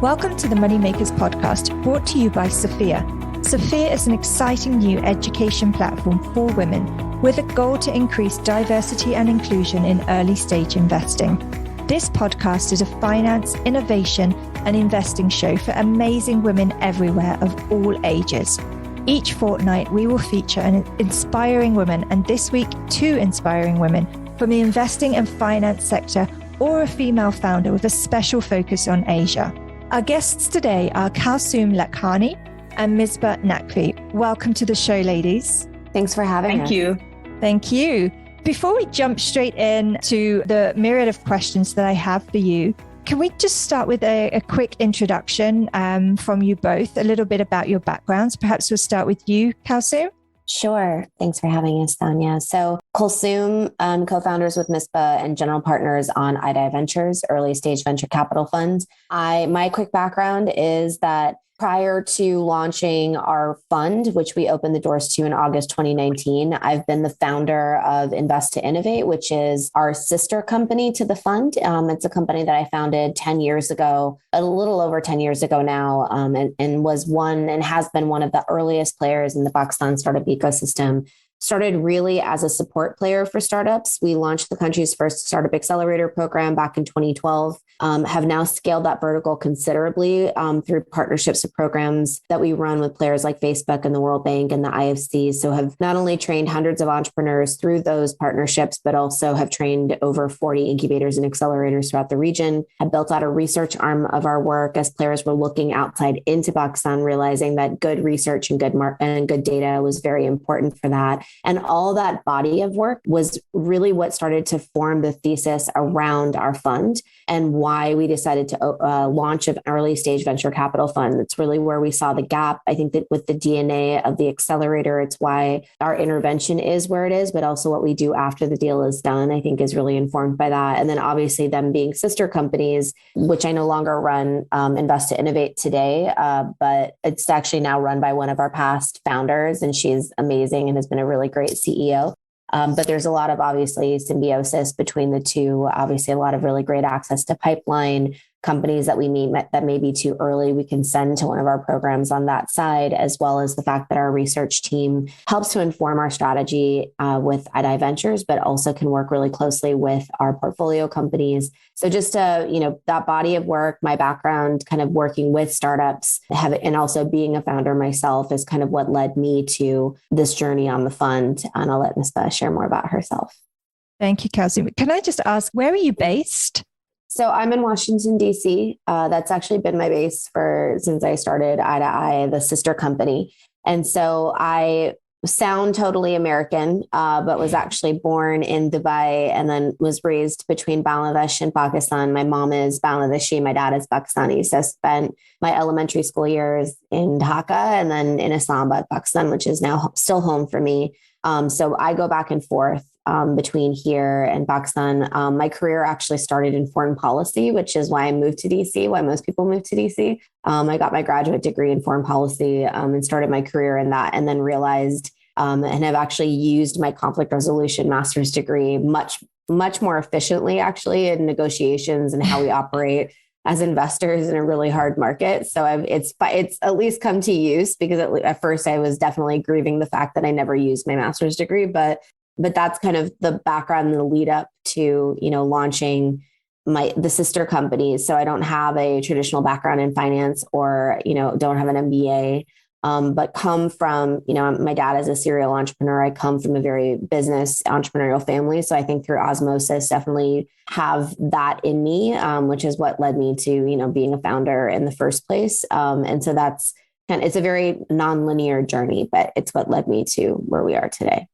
Welcome to the Moneymakers podcast, brought to you by Sophia. Sophia is an exciting new education platform for women with a goal to increase diversity and inclusion in early stage investing. This podcast is a finance, innovation, and investing show for amazing women everywhere of all ages. Each fortnight, we will feature an inspiring woman, and this week, 2 inspiring women from the investing and finance sector, or a female founder with a special focus on Asia. Our guests today are Kalsoom Lakhani and Misbah Naqvi. Welcome to the show, ladies. Thanks for having us. Thank you. Thank you. Before we jump straight into the myriad of questions that I have for you, can we just start with a quick introduction from you both, a little bit about your backgrounds? Perhaps we'll start with you, Kalsoom. Sure. Thanks for having us, Tanya. So Kalsoom, co-founders with Misbah and general partners on i2i Ventures, early stage venture capital funds. My quick background is that prior to launching our fund, which we opened the doors to in August 2019, I've been the founder of Invest to Innovate, which is our sister company to the fund. It's a company that I founded 10 years ago, a little over 10 years ago now, and was one and has been one of the earliest players in the Pakistan startup ecosystem. Started really as a support player for startups. We launched the country's first startup accelerator program back in 2012, have now scaled that vertical considerably through partnerships with programs that we run with players like Facebook and the World Bank and the IFC. So have not only trained hundreds of entrepreneurs through those partnerships, but also have trained over 40 incubators and accelerators throughout the region, have built out a research arm of our work as players were looking outside into Pakistan, realizing that good research and good data was very important for that. And all that body of work was really what started to form the thesis around our fund and why we decided to launch an early stage venture capital fund. That's really where we saw the gap. I think that with the DNA of the accelerator, it's why our intervention is where it is, but also what we do after the deal is done, I think is really informed by that. And then obviously them being sister companies, which I no longer run Invest to Innovate today, but it's actually now run by one of our past founders, and she's amazing and has been a really great CEO. But there's a lot of obviously symbiosis between the two, obviously a lot of really great access to pipeline companies that we meet that may be too early. We can send to one of our programs on that side, as well as the fact that our research team helps to inform our strategy with i2i Ventures, but also can work really closely with our portfolio companies. So just that body of work, my background kind of working with startups and also being a founder myself is kind of what led me to this journey on the fund. And I'll let Misbah share more about herself. Thank you, Kalsoom. Can I just ask, where are you based? So I'm in Washington, D.C. That's actually been my base since I started i2i, the sister company. And so I sound totally American, but was actually born in Dubai and then was raised between Bangladesh and Pakistan. My mom is Bangladeshi, my dad is Pakistani. So I spent my elementary school years in Dhaka and then in Islamabad, Pakistan, which is now still home for me. So I go back and forth between here and Pakistan. My career actually started in foreign policy, which is why I moved to DC, why most people move to DC. I got my graduate degree in foreign policy and started my career in that, and then realized and have actually used my conflict resolution master's degree much more efficiently, actually, in negotiations and how we operate as investors in a really hard market. So it's at least come to use, because at first I was definitely grieving the fact that I never used my master's degree, but that's kind of the background and the lead up to, launching the sister companies. So I don't have a traditional background in finance or, don't have an MBA, but come from, my dad is a serial entrepreneur. I come from a very business entrepreneurial family. So I think through osmosis, definitely have that in me, which is what led me to, being a founder in the first place. And so it's a very nonlinear journey, but it's what led me to where we are today.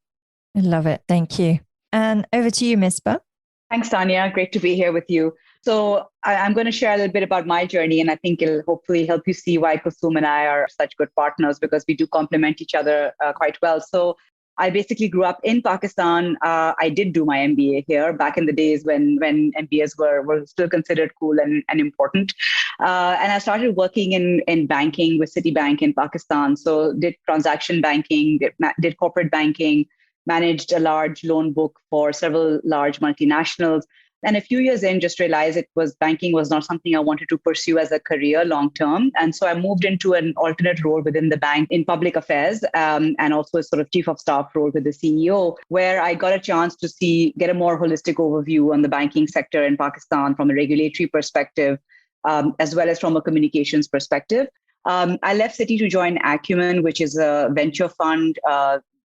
I love it. Thank you. And over to you, Misbah. Thanks, Tanya. Great to be here with you. So I'm going to share a little bit about my journey, and I think it'll hopefully help you see why Kalsoom and I are such good partners, because we do complement each other quite well. So I basically grew up in Pakistan. I did do my MBA here back in the days when MBAs were still considered cool and important. And I started working in banking with Citibank in Pakistan. So did transaction banking, did corporate banking, managed a large loan book for several large multinationals. And a few years in, just realized banking was not something I wanted to pursue as a career long term. And so I moved into an alternate role within the bank in public affairs, and also a sort of chief of staff role with the CEO, where I got a chance to get a more holistic overview on the banking sector in Pakistan from a regulatory perspective, as well as from a communications perspective. I left Citi to join Acumen, which is a venture fund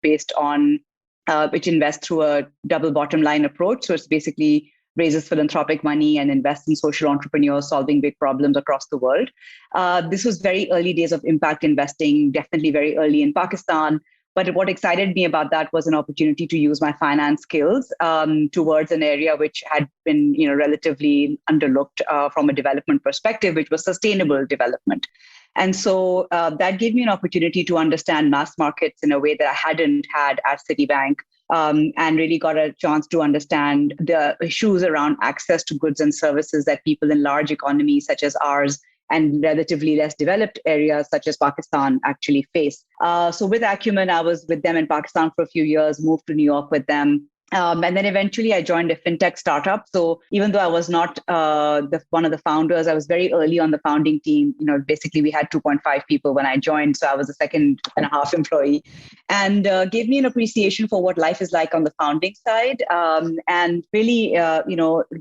based on which invests through a double bottom line approach. So it's basically raises philanthropic money and invests in social entrepreneurs solving big problems across the world. This was very early days of impact investing, definitely very early in Pakistan. But what excited me about that was an opportunity to use my finance skills towards an area which had been, relatively underlooked from a development perspective, which was sustainable development. And so that gave me an opportunity to understand mass markets in a way that I hadn't had at Citibank, and really got a chance to understand the issues around access to goods and services that people in large economies such as ours and relatively less developed areas such as Pakistan actually face. So with Acumen, I was with them in Pakistan for a few years, moved to New York with them. And then eventually I joined a fintech startup. So even though I was not one of the founders, I was very early on the founding team. Basically we had 2.5 people when I joined. So I was the second and a half employee, and gave me an appreciation for what life is like on the founding side. And really,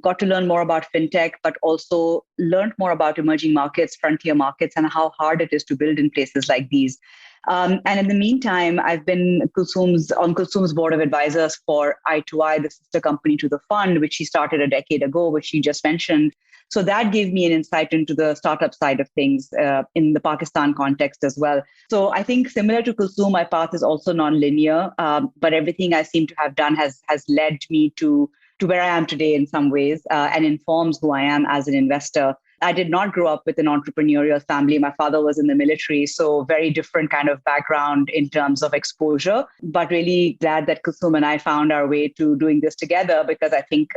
got to learn more about fintech, but also learned more about emerging markets, frontier markets, and how hard it is to build in places like these. And in the meantime, I've been on Kalsoom's board of advisors for i2i, the sister company to the fund, which she started a decade ago, which she just mentioned. So that gave me an insight into the startup side of things in the Pakistan context as well. So I think similar to Kalsoom, my path is also non-linear, but everything I seem to have done has led me to where I am today in some ways, and informs who I am as an investor. I did not grow up with an entrepreneurial family. My father was in the military, so very different kind of background in terms of exposure, but really glad that Kalsoom and I found our way to doing this together, because I think,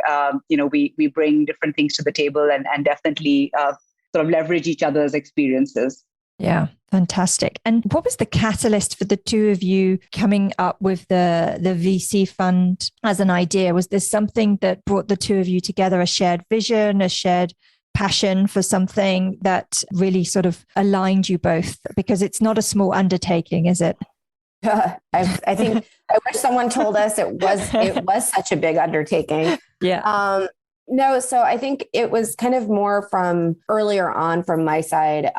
we bring different things to the table and definitely sort of leverage each other's experiences. Yeah, fantastic. And what was the catalyst for the two of you coming up with the VC fund as an idea? Was there something that brought the two of you together, a shared vision, a shared passion for something that really sort of aligned you both? Because it's not a small undertaking, is it? I think I wish someone told us it was such a big undertaking. Yeah. No, so I think it was kind of more from earlier on from my side.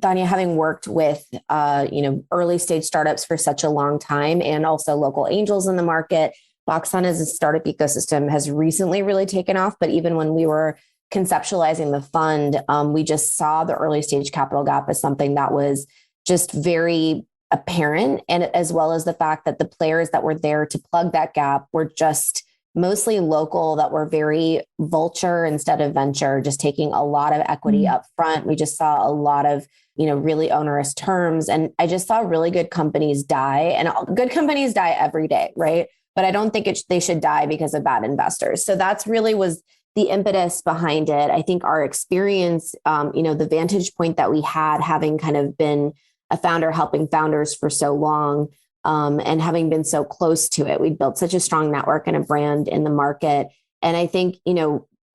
Danya, having worked with early stage startups for such a long time, and also local angels in the market, Pakistan as a startup ecosystem has recently really taken off. But even when we were conceptualizing the fund, we just saw the early stage capital gap as something that was just very apparent, and as well as the fact that the players that were there to plug that gap were just mostly local, that were very vulture instead of venture, just taking a lot of equity up front. We just saw a lot of, really onerous terms. And I just saw really good companies die, and good companies die every day, right? But I don't think they should die because of bad investors. So that's really was the impetus behind it. I think our experience, the vantage point that we had, having kind of been a founder helping founders for so long, and having been so close to it, we built such a strong network and a brand in the market. And I think,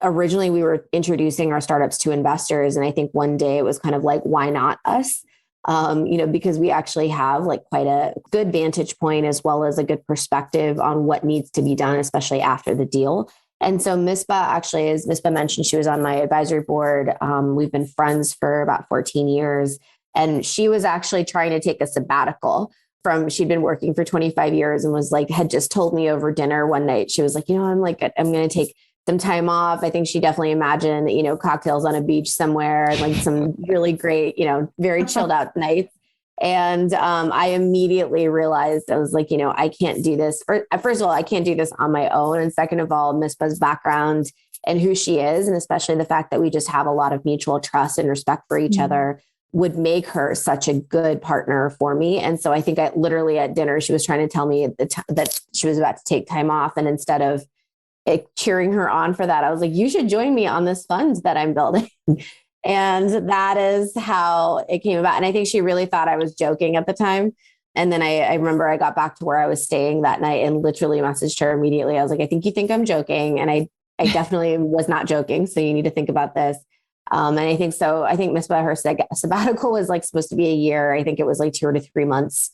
originally we were introducing our startups to investors. And I think one day it was kind of like, why not us? Because we actually have like quite a good vantage point, as well as a good perspective on what needs to be done, especially after the deal. And so Misbah, actually, as Misbah mentioned, she was on my advisory board. We've been friends for about 14 years. And she was actually trying to take a sabbatical she'd been working for 25 years and had just told me over dinner one night, she was like, I'm going to take some time off. I think she definitely imagined, cocktails on a beach somewhere, like some really great, very chilled out nights. And I immediately realized, I was like, I can't do this. First of all, I can't do this on my own. And second of all, Misbah's background and who she is, and especially the fact that we just have a lot of mutual trust and respect for each other, would make her such a good partner for me. And so I think literally at dinner, she was trying to tell me that she was about to take time off. And instead of cheering her on for that, I was like, you should join me on this fund that I'm building. And that is how it came about. And I think she really thought I was joking at the time. And then I remember I got back to where I was staying that night and literally messaged her immediately. I was like, I think you think I'm joking. And I I definitely was not joking. So you need to think about this. And I think so. I think Misbah, her sabbatical was like supposed to be a year. I think it was like 2 to 3 months.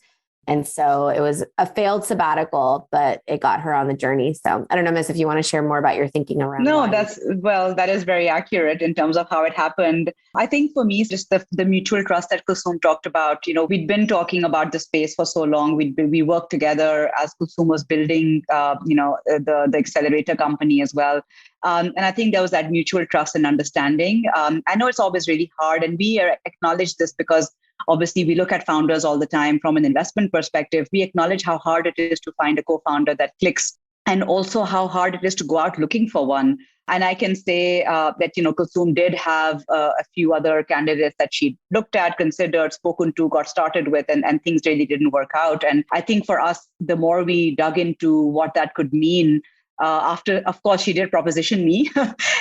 And so it was a failed sabbatical, but it got her on the journey. So I don't know, Miss, if you want to share more about your thinking around No, why. that is very accurate in terms of how it happened. I think for me, it's just the mutual trust that Kalsoom talked about. We'd been talking about the space for so long. We worked together as Kalsoom was building, the accelerator company as well. And I think there was that mutual trust and understanding. I know it's always really hard, and we acknowledge this because obviously we look at founders all the time from an investment perspective. We acknowledge how hard it is to find a co-founder that clicks, and also how hard it is to go out looking for one. And I can say that, Kalsoom did have a few other candidates that she looked at, considered, spoken to, got started with, and things really didn't work out. And I think for us, the more we dug into what that could mean, after, of course, she did proposition me.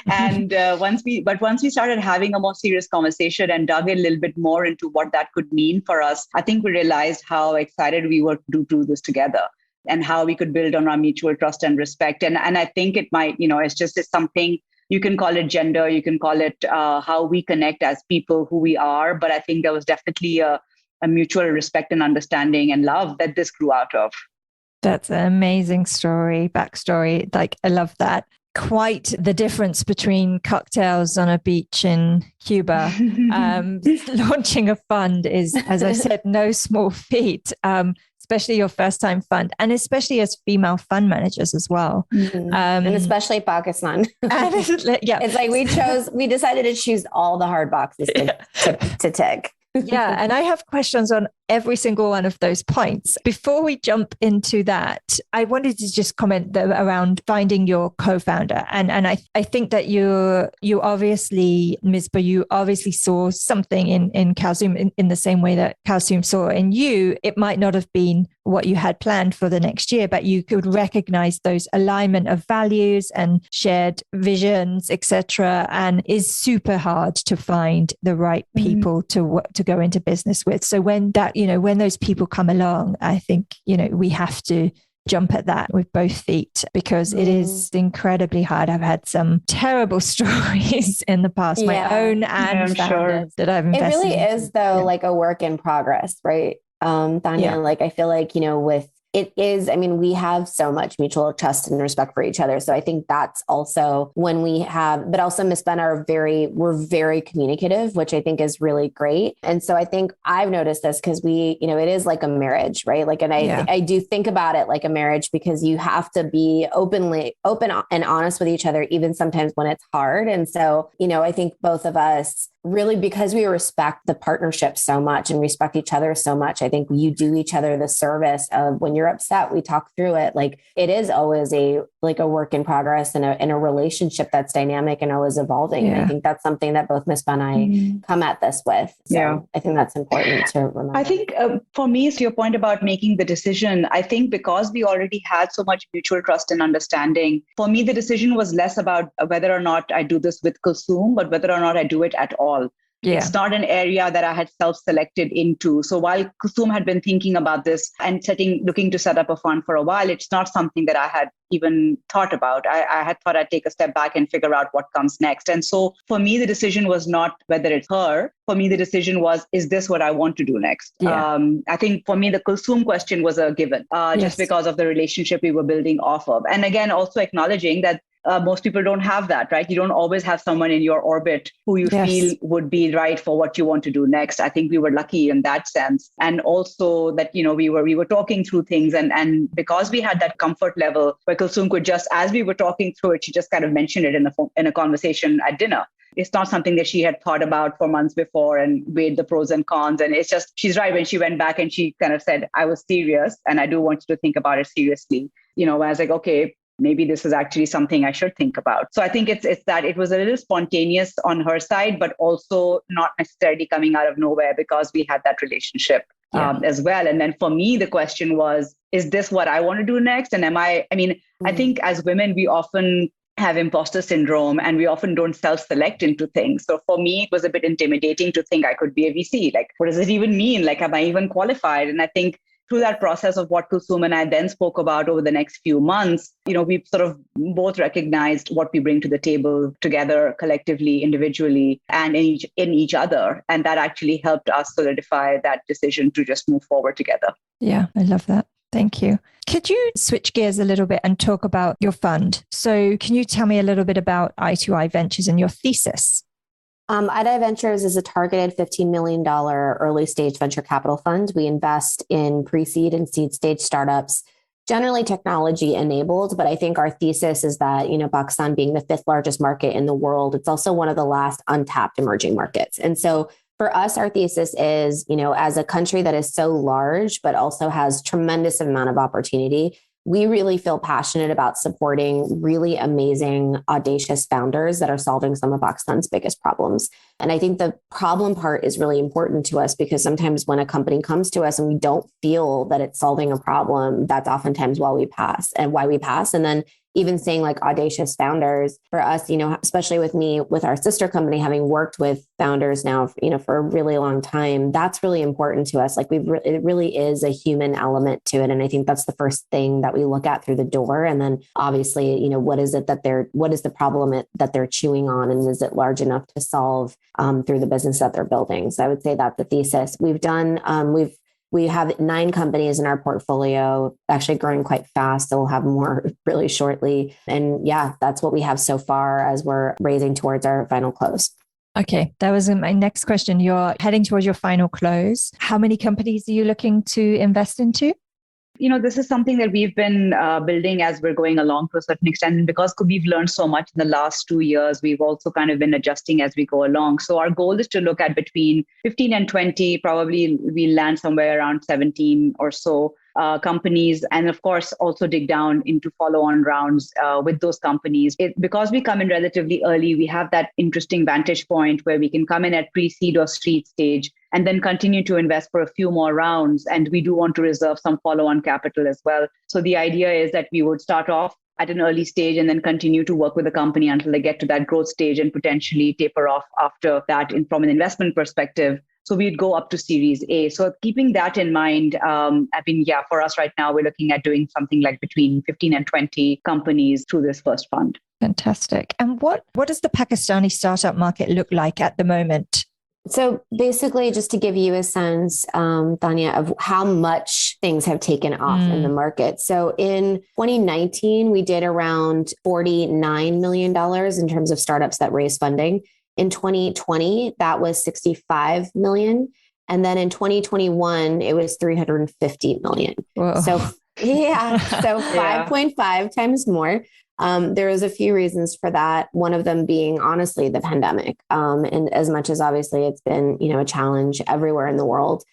And once we started having a more serious conversation and dug a little bit more into what that could mean for us, I think we realized how excited we were to do this together and how we could build on our mutual trust and respect. And I think it might, it's something, you can call it gender, you can call it how we connect as people, who we are. But I think there was definitely a mutual respect and understanding and love that this grew out of. That's an amazing backstory. Like, I love that. Quite the difference between cocktails on a beach in Cuba. Launching a fund is, as I said, no small feat, especially your first time fund, and especially as female fund managers as well. Mm-hmm. And especially Pakistan. It's like we decided to choose all the hard boxes to tick. Yeah. And I have questions on every single one of those points. Before we jump into that, I wanted to just comment around finding your co-founder. And I think that you obviously, Misbah, you obviously saw something in Kalsoom in the same way that Kalsoom saw in you. It might not have been what you had planned for the next year, but you could recognize those alignment of values and shared visions, etc. And is super hard to find the right people to go into business with. So when those people come along, I think, we have to jump at that with both feet, because it is incredibly hard. I've had some terrible stories in the past, my own and founders that I've invested in. It really is, though, like a work in progress, right? Tanya, like, I feel like, we have so much mutual trust and respect for each other. So I think that's also when we have, but also Misbah and I we're very communicative, which I think is really great. And so I think I've noticed this because it is like a marriage, right? Like, and I do think about it like a marriage, because you have to be open and honest with each other, even sometimes when it's hard. And so, I think both of us really, because we respect the partnership so much and respect each other so much, I think you do each other the service of, when you're upset, we talk through it. Like, it is always a work in progress and a relationship that's dynamic and always evolving. And I think that's something that both Misbah and I come at this with. So I think that's important to remember. I think for me, to your point about making the decision, I think because we already had so much mutual trust and understanding, for me, the decision was less about whether or not I do this with Kalsoom, but whether or not I do it at all. Yeah. It's not an area that I had self-selected into. So while Kalsoom had been thinking about this and looking to set up a fund for a while, it's not something that I had even thought about. I had thought I'd take a step back and figure out what comes next. And so for me, the decision was not whether it's her. For me, the decision was, is this what I want to do next? Yeah. I think for me, the Kalsoom question was a given, just because of the relationship we were building off of. And again, also acknowledging that most people don't have that, right? You don't always have someone in your orbit who you feel would be right for what you want to do next. I think we were lucky in that sense. And also that, we were talking through things, and because we had that comfort level where Kalsoom could just, as we were talking through it, she just kind of mentioned it in a conversation at dinner. It's not something that she had thought about for months before and weighed the pros and cons. And it's just, she's right. When she went back and she kind of said, I was serious and I do want you to think about it seriously. I was like, okay, maybe this is actually something I should think about. So I think it's that it was a little spontaneous on her side, but also not necessarily coming out of nowhere, because we had that relationship as well. And then for me, the question was, is this what I want to do next? And I think as women, we often have imposter syndrome and we often don't self-select into things. So for me, it was a bit intimidating to think I could be a VC. Like, what does it even mean? Like, am I even qualified? And I think through that process of what Kalsoom and I then spoke about over the next few months, we've sort of both recognized what we bring to the table together, collectively, individually, and in each other. And that actually helped us solidify that decision to just move forward together. Yeah, I love that. Thank you. Could you switch gears a little bit and talk about your fund? So can you tell me a little bit about i2i Ventures and your thesis? i2i Ventures is a targeted $15 million early stage venture capital fund. We invest in pre-seed and seed stage startups, generally technology enabled. But I think our thesis is that, Pakistan being the fifth largest market in the world, it's also one of the last untapped emerging markets. And so for us, our thesis is, as a country that is so large, but also has tremendous amount of opportunity, we really feel passionate about supporting really amazing, audacious founders that are solving some of Pakistan's biggest problems. And I think the problem part is really important to us because sometimes when a company comes to us and we don't feel that it's solving a problem, that's oftentimes why we pass. And then even saying like audacious founders for us, especially with me, with our sister company, having worked with founders now, for a really long time, that's really important to us. Like it really is a human element to it. And I think that's the first thing that we look at through the door. And then obviously, what is the problem that they're chewing on? And is it large enough to solve through the business that they're building? So I would say that's the thesis. We have 9 companies in our portfolio, actually growing quite fast. So we'll have more really shortly. And yeah, that's what we have so far as we're raising towards our final close. Okay, that was my next question. You're heading towards your final close. How many companies are you looking to invest into? This is something that we've been building as we're going along to a certain extent. And because we've learned so much in the last 2 years, we've also kind of been adjusting as we go along. So our goal is to look at between 15 and 20, probably we'll land somewhere around 17 or so companies. And of course, also dig down into follow-on rounds with those companies. Because we come in relatively early, we have that interesting vantage point where we can come in at pre-seed or seed stage and then continue to invest for a few more rounds. And we do want to reserve some follow-on capital as well. So the idea is that we would start off at an early stage and then continue to work with the company until they get to that growth stage and potentially taper off after that from an investment perspective. So we'd go up to Series A. So keeping that in mind, for us right now, we're looking at doing something like between 15 and 20 companies through this first fund. Fantastic. And what does the Pakistani startup market look like at the moment? So basically, just to give you a sense, Tanya, of how much things have taken off in the market. So in 2019, we did around $49 million in terms of startups that raised funding. In 2020, that was 65 million. And then in 2021, it was 350 million. Whoa. So 5.5 times more. There was a few reasons for that. One of them being honestly the pandemic. And as much as obviously it's been, a challenge everywhere in the world,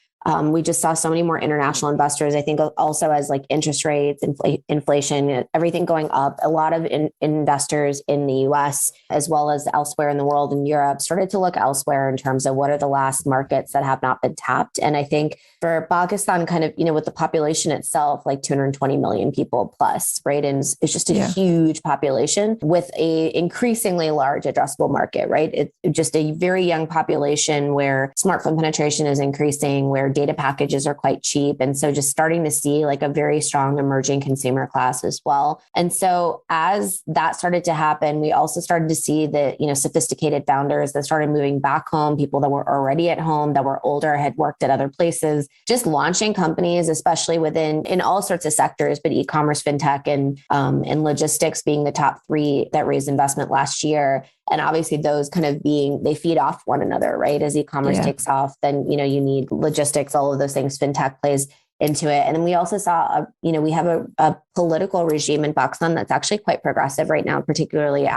we just saw so many more international investors. I think also as like interest rates, inflation, everything going up, a lot of investors in the US, as well as elsewhere in the world in Europe, started to look elsewhere in terms of what are the last markets that have not been tapped. And I think for Pakistan, kind of, with the population itself, like 220 million people plus, right? And it's just a huge population with a increasingly large addressable market, right? It's just a very young population where smartphone penetration is increasing, where data packages are quite cheap. And so just starting to see like a very strong emerging consumer class as well. And so as that started to happen, we also started to see that, sophisticated founders that started moving back home, people that were already at home, that were older, had worked at other places, just launching companies, especially in all sorts of sectors, but e-commerce, fintech, and logistics being the top 3 that raised investment last year. And obviously those kind of they feed off one another, right? As e-commerce takes off, then, you need logistics, all of those things, fintech plays into it. And then we also saw, we have a political regime in Pakistan that's actually quite progressive right now, particularly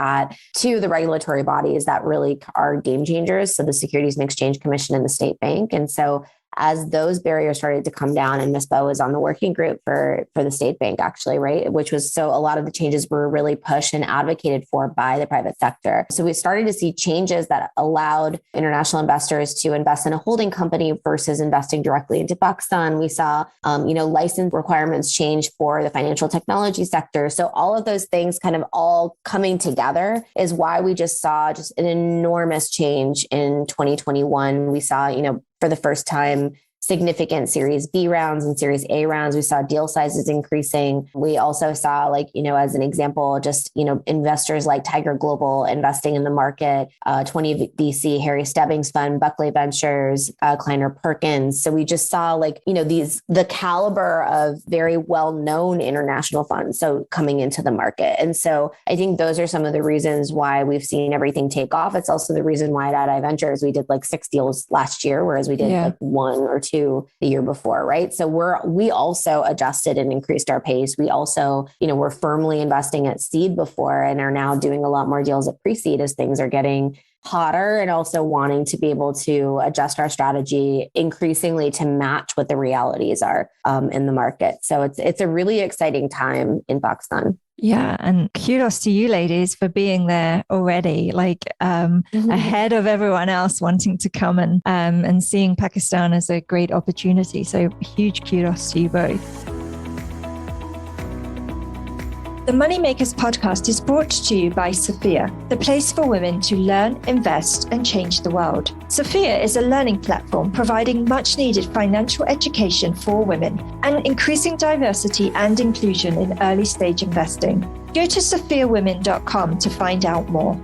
to the regulatory bodies that really are game changers. So the Securities and Exchange Commission and the State Bank. And so as those barriers started to come down, and Misbah was on the working group for the State Bank, actually, right? Which was, so a lot of the changes were really pushed and advocated for by the private sector. So we started to see changes that allowed international investors to invest in a holding company versus investing directly into Pakistan. We saw, license requirements change for the financial technology sector. So all of those things kind of all coming together is why we just saw just an enormous change in 2021. We saw, for the first time significant Series B rounds and Series A rounds. We saw deal sizes increasing. We also saw, like, as an example, just, investors like Tiger Global investing in the market, 20 VC, Harry Stebbings Fund, Buckley Ventures, Kleiner Perkins. So we just saw the caliber of very well-known international funds coming into the market. And so I think those are some of the reasons why we've seen everything take off. It's also the reason why at i2i Ventures, we did 6 deals last year, whereas we did 1 or 2 the year before, right? So we also adjusted and increased our pace. We also, were firmly investing at seed before and are now doing a lot more deals at pre-seed as things are getting hotter, and also wanting to be able to adjust our strategy increasingly to match what the realities are in the market. So it's a really exciting time in Pakistan. Yeah. And kudos to you ladies for being there already, ahead of everyone else wanting to come and seeing Pakistan as a great opportunity. So huge kudos to you both. The Moneymakers podcast is brought to you by Sophia, the place for women to learn, invest, and change the world. Sophia is a learning platform providing much needed financial education for women and increasing diversity and inclusion in early stage investing. Go to sophiawomen.com to find out more.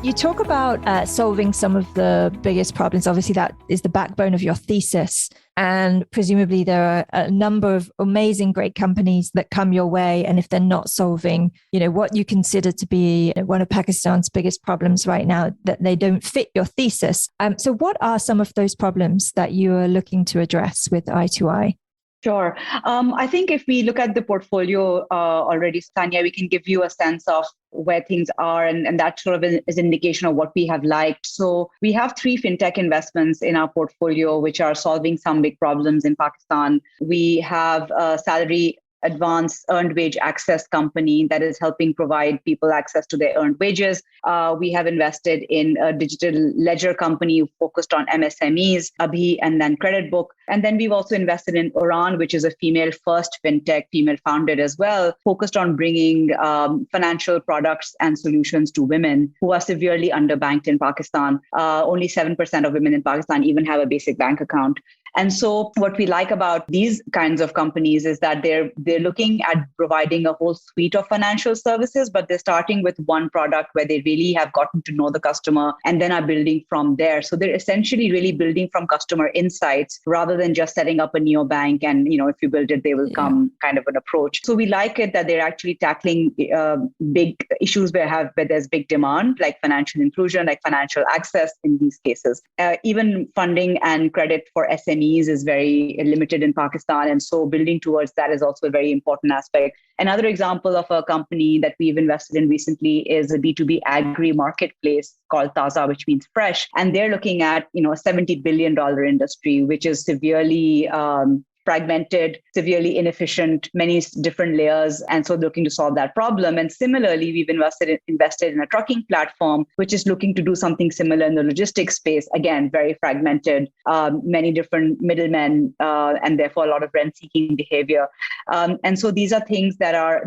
You talk about solving some of the biggest problems. Obviously, that is the backbone of your thesis. And presumably there are a number of amazing, great companies that come your way. And if they're not solving, what you consider to be one of Pakistan's biggest problems right now, that they don't fit your thesis. So what are some of those problems that you are looking to address with i2i? Sure. I think if we look at the portfolio already, Tanya, we can give you a sense of where things are, and that sort of is an indication of what we have liked. So we have 3 fintech investments in our portfolio, which are solving some big problems in Pakistan. We have a salary advance earned wage access company that is helping provide people access to their earned wages. We have invested in a digital ledger company focused on MSMEs, Abhi, and then Credit Book. And then we've also invested in Uran, which is a female-first fintech, female-founded as well, focused on bringing financial products and solutions to women who are severely underbanked in Pakistan. Only 7% of women in Pakistan even have a basic bank account. And so what we like about these kinds of companies is that they're looking at providing a whole suite of financial services, but they're starting with one product where they really have gotten to know the customer and then are building from there. So they're essentially really building from customer insights rather than just setting up a neobank and, if you build it, they will come kind of an approach. So we like it that they're actually tackling big issues where there's big demand, like financial inclusion, like financial access in these cases. Even funding and credit for SMEs is very limited in Pakistan. And so building towards that is also a very important aspect. Another example of a company that we've invested in recently is a B2B agri marketplace called Taza, which means fresh. And they're looking at, a $70 billion industry, which is severely fragmented, severely inefficient, many different layers. And so looking to solve that problem. And similarly, we've invested in a trucking platform, which is looking to do something similar in the logistics space. Again, very fragmented, many different middlemen, and therefore a lot of rent-seeking behavior. And so these are things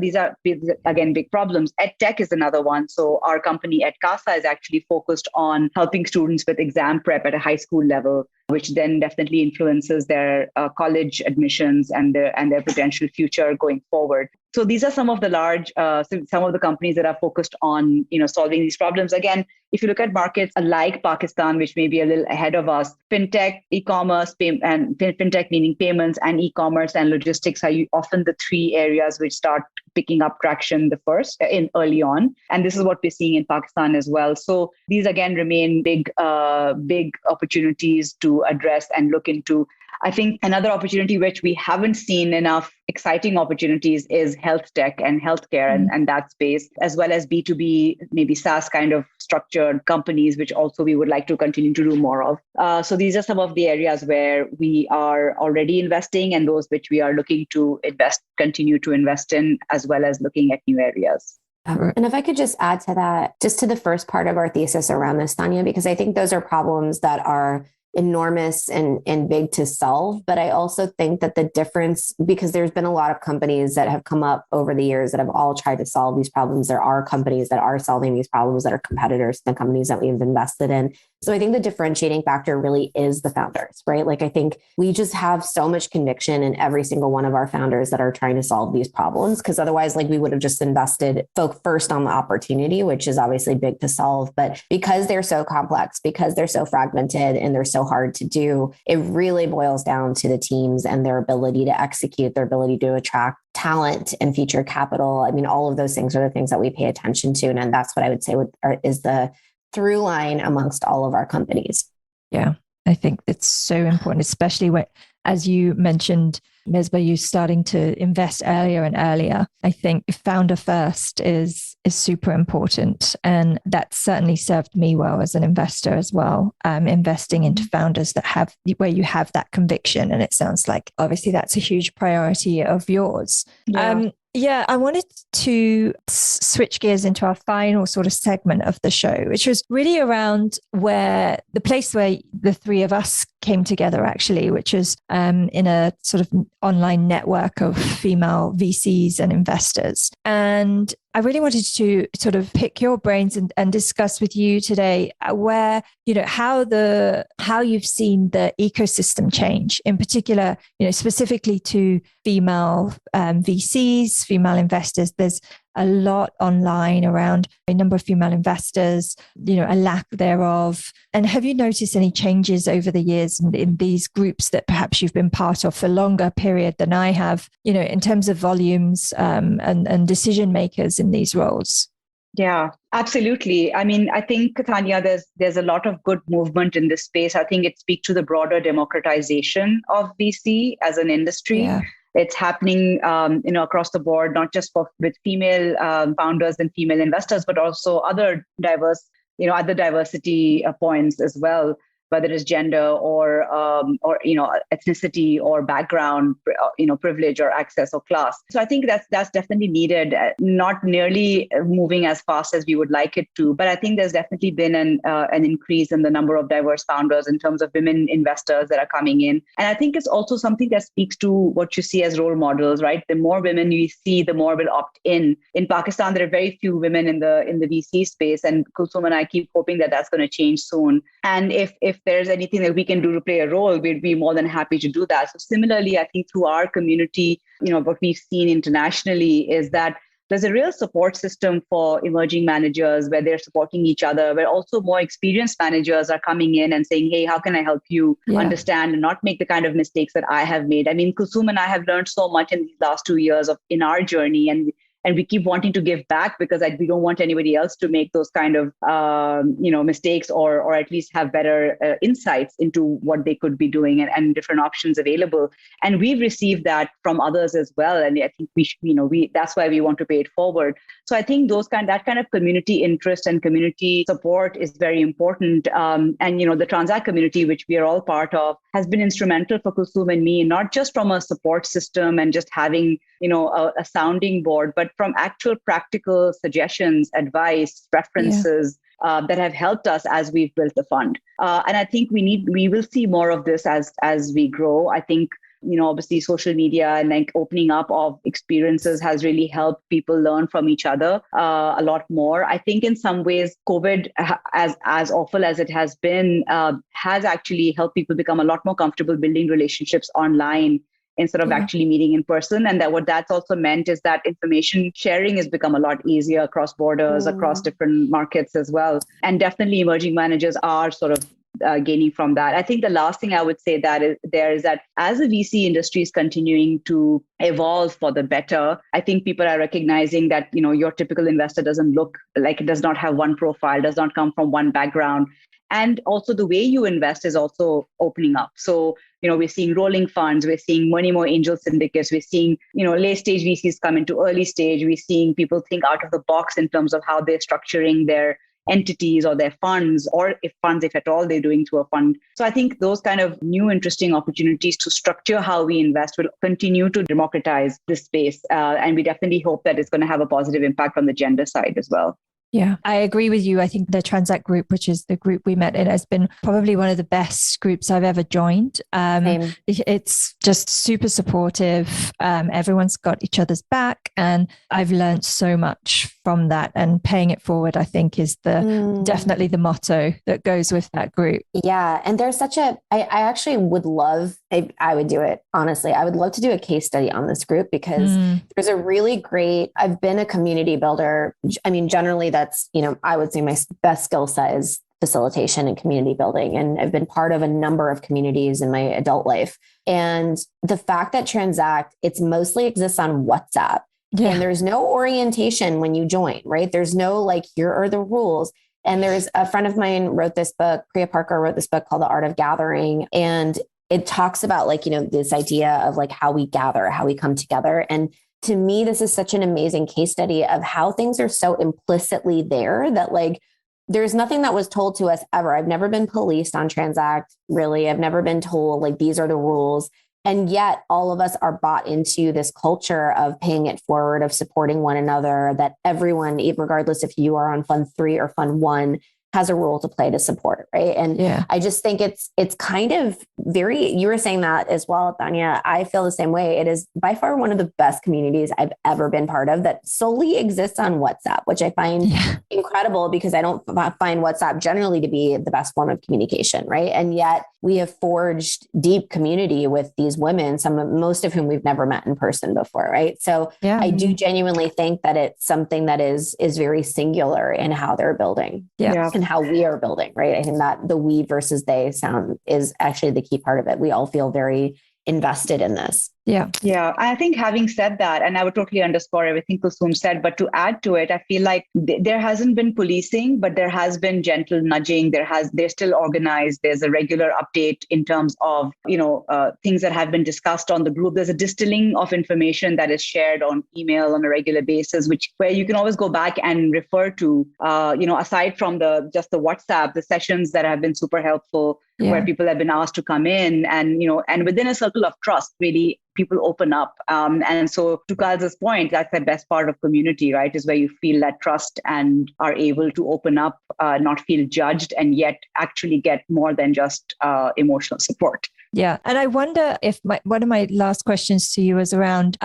these are again, big problems. EdTech is another one. So our company EdCasa is actually focused on helping students with exam prep at a high school level, which then definitely influences their college admissions and their potential future going forward. So these are some of the companies that are focused on, solving these problems. Again, if you look at markets like Pakistan, which may be a little ahead of us, fintech, e-commerce, and fintech meaning payments, and e-commerce and logistics are often the 3 areas which start picking up traction the first early on. And this is what we're seeing in Pakistan as well. So these again remain big opportunities to address and look into. I think another opportunity which we haven't seen enough exciting opportunities is health tech and healthcare and that space, as well as B2B, maybe SaaS kind of structured companies, which also we would like to continue to do more of. So these are some of the areas where we are already investing and those which we are looking to continue to invest in, as well as looking at new areas. And if I could just add to that, just to the first part of our thesis around this, Tanya, because I think those are problems that are enormous and big to solve. But I also think that the difference, because there's been a lot of companies that have come up over the years that have all tried to solve these problems. There are companies that are solving these problems that are competitors to the companies that we've invested in. So I think the differentiating factor really is the founders, right? Like, I think we just have so much conviction in every single one of our founders that are trying to solve these problems. Because otherwise, like, we would have just invested folk first on the opportunity, which is obviously big to solve. But because they're so complex, because they're so fragmented and they're so hard to do, it really boils down to the teams and their ability to execute, their ability to attract talent and future capital. I mean, all of those things are the things that we pay attention to. And that's what I would say is the through line amongst all of our companies. Yeah, I think it's so important, especially when, as you mentioned, Misbah, you starting to invest earlier and earlier. I think founder first is super important. And that certainly served me well as an investor as well. Investing into founders where you have that conviction. And it sounds like obviously that's a huge priority of yours. Yeah, I wanted to switch gears into our final sort of segment of the show, which was really around the place where the three of us came together, actually, which is in a sort of online network of female VCs and investors. And I really wanted to sort of pick your brains and discuss with you today where, how you've seen the ecosystem change, in particular, specifically to female VCs, female investors. There's a lot online around a number of female investors, a lack thereof. And have you noticed any changes over the years in these groups that perhaps you've been part of for a longer period than I have, in terms of volumes and decision makers in these roles? Yeah, absolutely. I mean, I think, Tanya, there's a lot of good movement in this space. I think it speaks to the broader democratization of VC as an industry. Yeah. It's happening, across the board, not just with female founders and female investors, but also other diversity points as well, whether it's gender or ethnicity or background, privilege or access or class. So I think that's definitely needed. Not nearly moving as fast as we would like it to, but I think there's definitely been an increase in the number of diverse founders in terms of women investors that are coming in. And I think it's also something that speaks to what you see as role models, right? The more women you see, the more will opt in. In Pakistan, there are very few women in the VC space, and Kalsoom and I keep hoping that that's going to change soon. And if there's anything that we can do to play a role, we'd be more than happy to do that. So similarly, I think through our community, what we've seen internationally is that there's a real support system for emerging managers where they're supporting each other, where also more experienced managers are coming in and saying, hey, how can I help you understand and not make the kind of mistakes that I have made? I mean, Kalsoom and I have learned so much in these last 2 years in our journey, and we keep wanting to give back because we don't want anybody else to make those kind of mistakes or at least have better insights into what they could be doing and different options available. And we've received that from others as well. And I think that's why we want to pay it forward. So I think that kind of community interest and community support is very important. And the Transact community, which we are all part of, has been instrumental for Kalsoom and me, not just from a support system and just having a sounding board, but from actual practical suggestions, advice, references that have helped us as we've built the fund. And I think we will see more of this as we grow. I think, obviously social media and like opening up of experiences has really helped people learn from each other a lot more. I think in some ways, COVID, as awful as it has been, has actually helped people become a lot more comfortable building relationships online instead of actually meeting in person. And what that's also meant is that information sharing has become a lot easier across borders, across different markets as well. And definitely emerging managers are sort of gaining from that. I think the last thing I would say is that as the VC industry is continuing to evolve for the better, I think people are recognizing that, your typical investor doesn't look like, it does not have one profile, does not come from one background. And also the way you invest is also opening up. So, we're seeing rolling funds, we're seeing many more angel syndicates, we're seeing, late stage VCs come into early stage, we're seeing people think out of the box in terms of how they're structuring their entities or their funds, or if at all, they're doing through a fund. So I think those kind of new interesting opportunities to structure how we invest will continue to democratize this space. And we definitely hope that it's going to have a positive impact on the gender side as well. Yeah, I agree with you. I think the Transact group, which is the group we met in, has been probably one of the best groups I've ever joined. It's just super supportive. Everyone's got each other's back, and I've learned so much from that, and paying it forward, I think, is definitely the motto that goes with that group. Yeah. And there's I actually would love, I would do it. Honestly, I would love to do a case study on this group because there's a really great, I've been a community builder. I mean, generally that's, I would say my best skill set is facilitation and community building. And I've been part of a number of communities in my adult life. And the fact that Transact, it's mostly exists on WhatsApp. Yeah. And there's no orientation when you join, right? There's no like, here are the rules. And there's a friend of mine wrote this book, Priya Parker wrote this book called The Art of Gathering. And it talks about like, this idea of like how we gather, how we come together. And to me, this is such an amazing case study of how things are so implicitly there that like, there's nothing that was told to us ever. I've never been policed on Transact, really. I've never been told like, these are the rules. And yet all of us are bought into this culture of paying it forward, of supporting one another, that everyone, regardless if you are on fund 3 or fund 1, has a role to play to support. Right. And I just think it's kind of you were saying that as well, Tanya. I feel the same way. It is by far one of the best communities I've ever been part of that solely exists on WhatsApp, which I find incredible because I don't find WhatsApp generally to be the best form of communication. Right. And yet we have forged deep community with these women, most of whom we've never met in person before. Right. So I do genuinely think that it's something that is very singular in how they're building. And how we are building, right? I think that the we versus they sound is actually the key part of it. We all feel very invested in this. Yeah. I think having said that, and I would totally underscore everything Kalsoom said, but to add to it, I feel like there hasn't been policing, but there has been gentle nudging. They're still organized. There's a regular update in terms of, things that have been discussed on the group. There's a distilling of information that is shared on email on a regular basis, where you can always go back and refer to, aside from just the WhatsApp, the sessions that have been super helpful, where people have been asked to come in and within a circle of trust, really people open up. And so to Kal's point, that's the best part of community, right? Is where you feel that trust and are able to open up, not feel judged, and yet actually get more than just emotional support. Yeah. And I wonder if one of my last questions to you is around,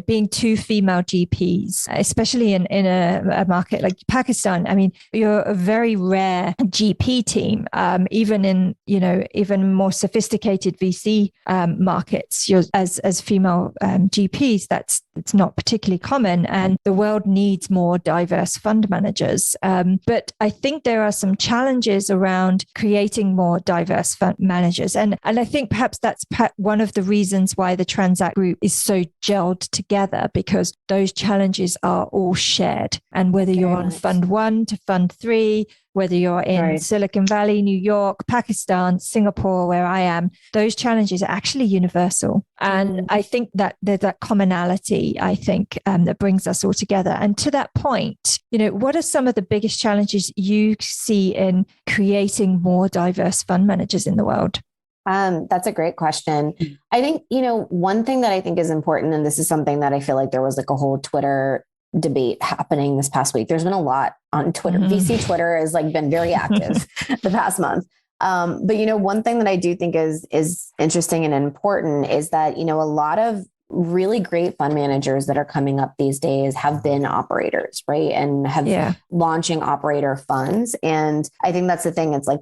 being 2 female GPs, especially in a market like Pakistan. I mean, you're a very rare GP team, even in, even more sophisticated VC markets. You're as female GPs, it's not particularly common, and the world needs more diverse fund managers. But I think there are some challenges around creating more diverse fund managers. And I think perhaps that's one of the reasons why the Transact group is so gelled together, because those challenges are all shared. And whether you're on fund 1 to fund 3, whether you're in Silicon Valley, New York, Pakistan, Singapore, where I am, those challenges are actually universal. And I think that there's that commonality, that brings us all together. And to that point, what are some of the biggest challenges you see in creating more diverse fund managers in the world? That's a great question. I think, one thing that I think is important, and this is something that I feel like there was like a whole Twitter debate happening this past week. There's been a lot on Twitter. VC Twitter has like been very active the past month. But one thing that I do think is interesting and important is that, a lot of really great fund managers that are coming up these days have been operators, right? And have launching operator funds. And I think that's the thing. It's like,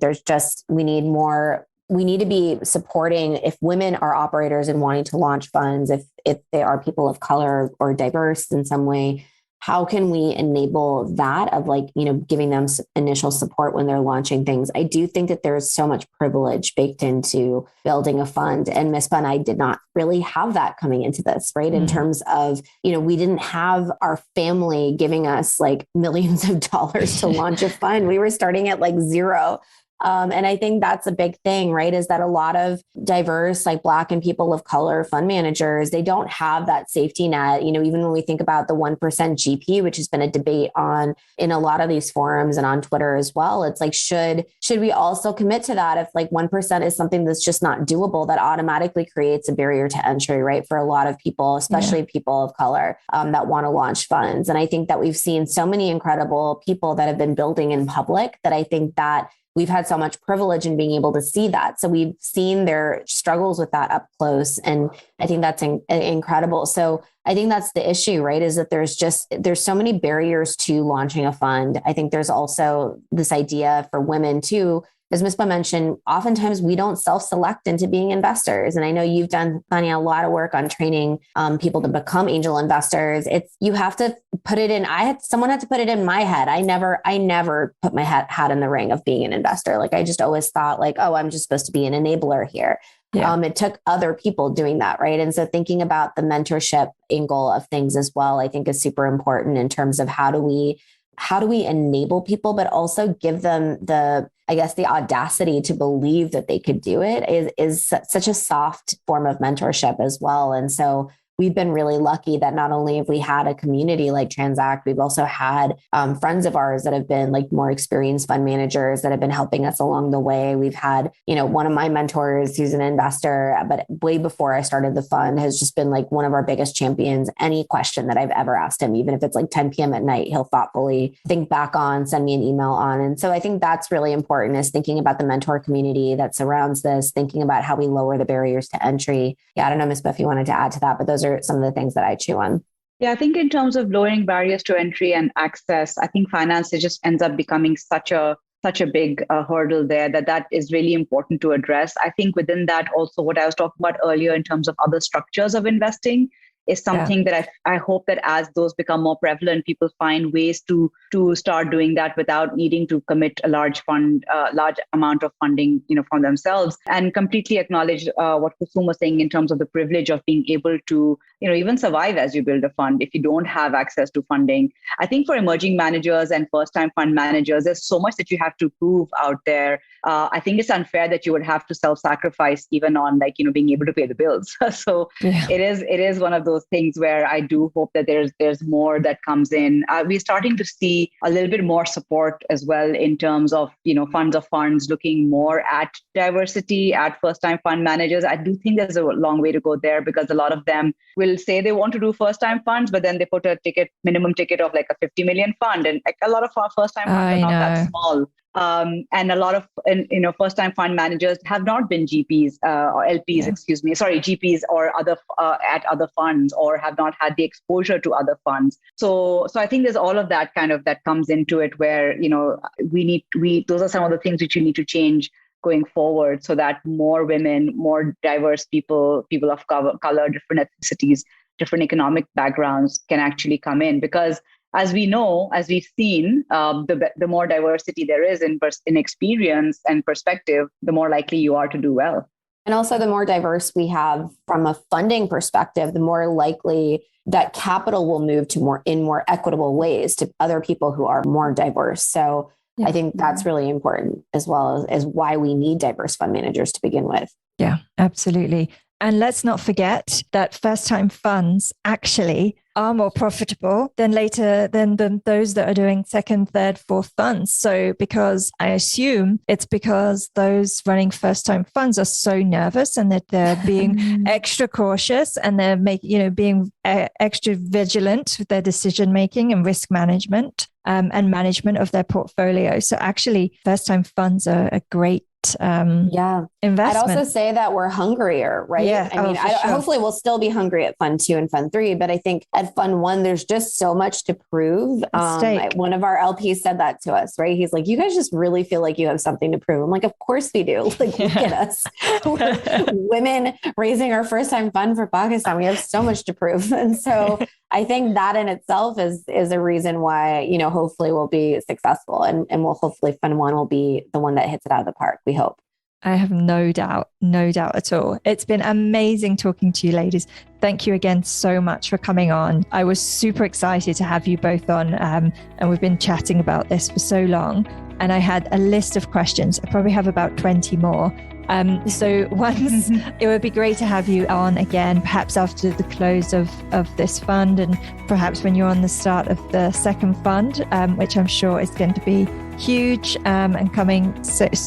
we need to be supporting, if women are operators and wanting to launch funds, if they are people of color or diverse in some way, how can we enable that of giving them initial support when they're launching things? I do think that there's so much privilege baked into building a fund, and Misbah and I did not really have that coming into this, right? In terms of, we didn't have our family giving us like millions of dollars to launch a fund. We were starting at like zero. And I think that's a big thing, right? Is that a lot of diverse, like Black and people of color fund managers, they don't have that safety net. Even when we think about the 1% GP, which has been a debate in a lot of these forums and on Twitter as well. It's like, should we also commit to that? If like 1% is something that's just not doable, that automatically creates a barrier to entry, right? For a lot of people, especially people of color that want to launch funds. And I think that we've seen so many incredible people that have been building in public that I think that we've had so much privilege in being able to see that. So we've seen their struggles with that up close. And I think that's incredible. So I think that's the issue, right? Is that there's so many barriers to launching a fund. I think there's also this idea for women too, as Misbah mentioned, oftentimes we don't self-select into being investors. And I know you've done, Tanya, a lot of work on training people to become angel investors. You have to put it in. Someone had to put it in my head. I never put my hat in the ring of being an investor. Like I just always thought like, oh, I'm just supposed to be an enabler here. Yeah. It took other people doing that, right? And so thinking about the mentorship angle of things as well, I think is super important in terms of how do we enable people, but also give them the audacity to believe that they could do it is such a soft form of mentorship as well. And so we've been really lucky that not only have we had a community like Transact, we've also had friends of ours that have been like more experienced fund managers that have been helping us along the way. We've had, one of my mentors who's an investor, but way before I started the fund has just been like one of our biggest champions. Any question that I've ever asked him, even if it's like 10 p.m. at night, he'll thoughtfully think back on, send me an email on. And so I think that's really important, is thinking about the mentor community that surrounds this, thinking about how we lower the barriers to entry. Yeah, I don't know, Misbah, if you wanted to add to that, but those are some of the things that I chew on. Yeah, I think in terms of lowering barriers to entry and access, I think finance just ends up becoming such a big hurdle there that is really important to address. I think within that also what I was talking about earlier in terms of other structures of investing is something that I hope that as those become more prevalent, people find ways to start doing that without needing to commit a large amount of funding, for themselves, and completely acknowledge what Kalsoom was saying in terms of the privilege of being able to, even survive as you build a fund if you don't have access to funding. I think for emerging managers and first-time fund managers, there's so much that you have to prove out there. I think it's unfair that you would have to self-sacrifice even on being able to pay the bills. So yeah. It is one of those things where I do hope that there's more that comes in. We're starting to see a little bit more support as well in terms of, funds of funds looking more at diversity, at first-time fund managers. I do think there's a long way to go there because a lot of them will say they want to do first-time funds, but then they put a minimum ticket of like a 50 million fund. And like a lot of our first-time funds are not that small. And a lot of, first-time fund managers have not been GPs or LPs, GPs or other at other funds, or have not had the exposure to other funds. So I think there's all of that that comes into it where, those are some of the things which you need to change going forward so that more women, more diverse people of color, different ethnicities, different economic backgrounds can actually come in. Because as we know, as we've seen, the more diversity there is in experience and perspective, the more likely you are to do well. And also the more diverse we have from a funding perspective, the more likely that capital will move to more equitable ways to other people who are more diverse. So yeah. I think that's really important as well as why we need diverse fund managers to begin with. Yeah, absolutely. And let's not forget that first-time funds actually are more profitable than those that are doing second, third, fourth funds. So because I assume it's because those running first-time funds are so nervous and that they're being extra cautious and they're being extra vigilant with their decision-making and risk management and management of their portfolio. So actually first-time funds are a great investment. I'd also say that we're hungrier, right? Yeah. Hopefully we'll still be hungry at Fund 2 and Fund 3, but I think at Fund 1, there's just so much to prove. One of our LPs said that to us, right? He's like, you guys just really feel like you have something to prove. I'm like, of course we do. Like, look at us. We're women raising our first time fund for Pakistan. We have so much to prove. And so I think that in itself is a reason why, hopefully we'll be successful and we'll hopefully Fund 1 will be the one that hits it out of the park. We hope. I have no doubt at all. It's been amazing talking to you ladies. Thank you again so much for coming on. I was super excited to have you both on and we've been chatting about this for so long. And I had a list of questions. I probably have about 20 more. So once it would be great to have you on again, perhaps after the close of this fund and perhaps when you're on the start of the second fund, which I'm sure is going to be huge and coming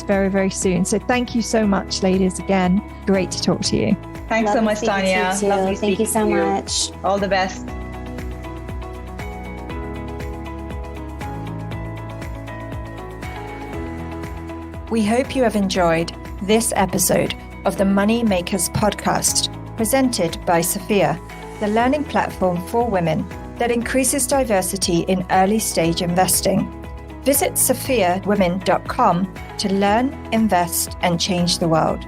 very, very soon. So thank you so much, ladies, again. Great to talk to you. Thanks so much, Tanya. Lovely Thank you so much. All the best. We hope you have enjoyed this episode of the Money Makers podcast, presented by Sophia, the learning platform for women that increases diversity in early stage investing. Visit sophiawomen.com to learn, invest, and change the world.